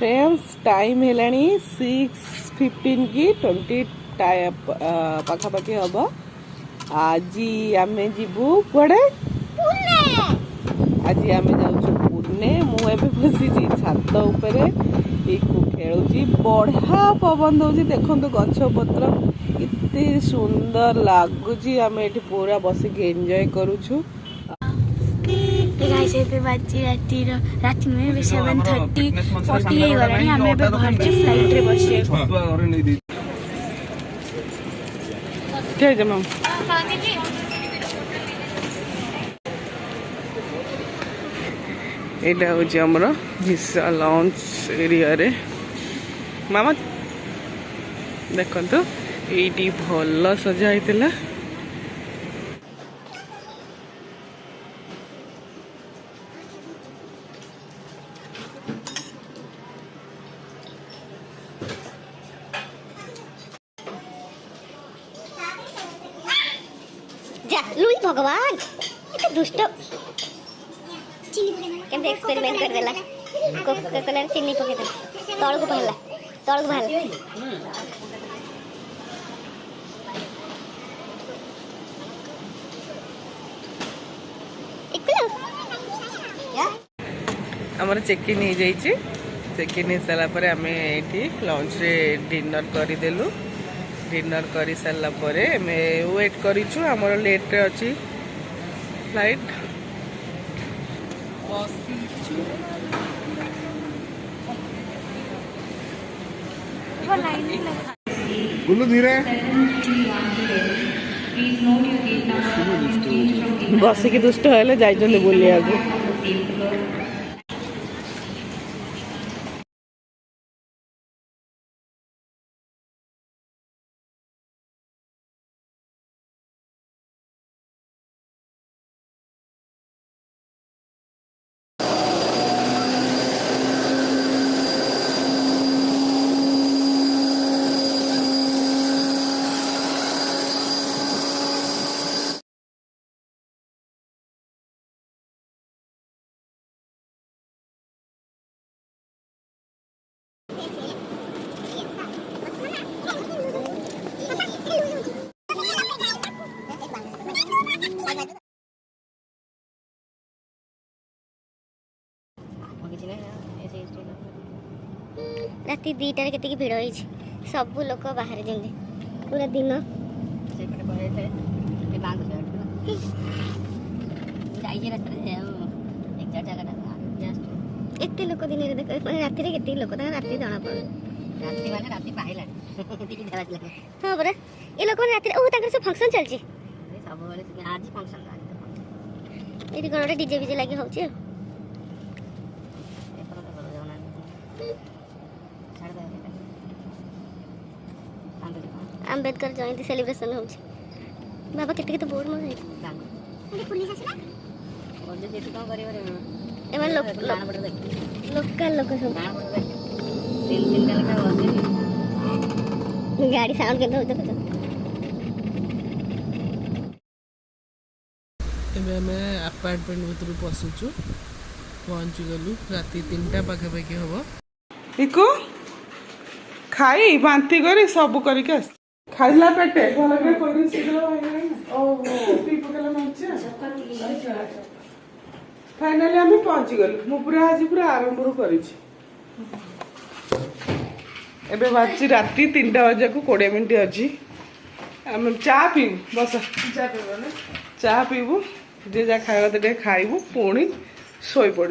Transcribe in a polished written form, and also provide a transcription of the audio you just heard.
Friends time है 6:15 की 20 पाखापाखि हम आज आम जीवु कड़े आज आम जाऊँ पुणे मुझे बसी छात उपर खेलुची बढ़िया पवन दौर देखो गछ पत्र इतने सुंदर लगुच आम ये पूरा बसिक एंजॉय करुछु। राति में 7:30 40 गलानी आम बाहर फ्लाइट रे बस मैम यहाँ हूँ आमर भिसा लॉन्च एरिया रे मामा देखो ये भल सजा होता लुई भगवान इतना दुष्ट केमते एक्सपेरिमेंट कर देला कोकोनट चीनी पके दे तळ को बाहर आमर चेक इन हो जाइए चेक इन हो सारापर आम ये लंच रे डिनर करदेलु डिनर कर सारा वेट करूँ आमर लेट रे अच्छी फ्लाइट धीरे बसिक दुष्ट हेले जाइए बुलिया राति 2टार के भिड़ हो सब लोक बाहर जमी पूरा दिन एत लोक दिन देख राति के लोक राति जना पड़े हाँ परा ये लोक राति सब फंक्शन चलती ये गोटे डीजे विजे लगी हो आंबेडकर जयंती सेलिब्रेशन हो बाबा केते केते बोर्ड में पुलिस आसला लोकल लोक सब गाड़ी साउंड के देखो एबे हमें अपार्टमेंट भीतर पशुचु पहुँची गलु राति 3टा पाखापाखि हम इको खाई बांती करी सब करके खाइला पेटे भल के कोई शीघ्र फाइनाली आम पहुँची गलु मु पूरा आज पूरा आरंभ करी बाजी राति 3टा बजे को 20 मिनट अच्छी आम चा पीबू बस चा पीबू जे जा खाइबा खाइबू पुणी शोई पड़ू।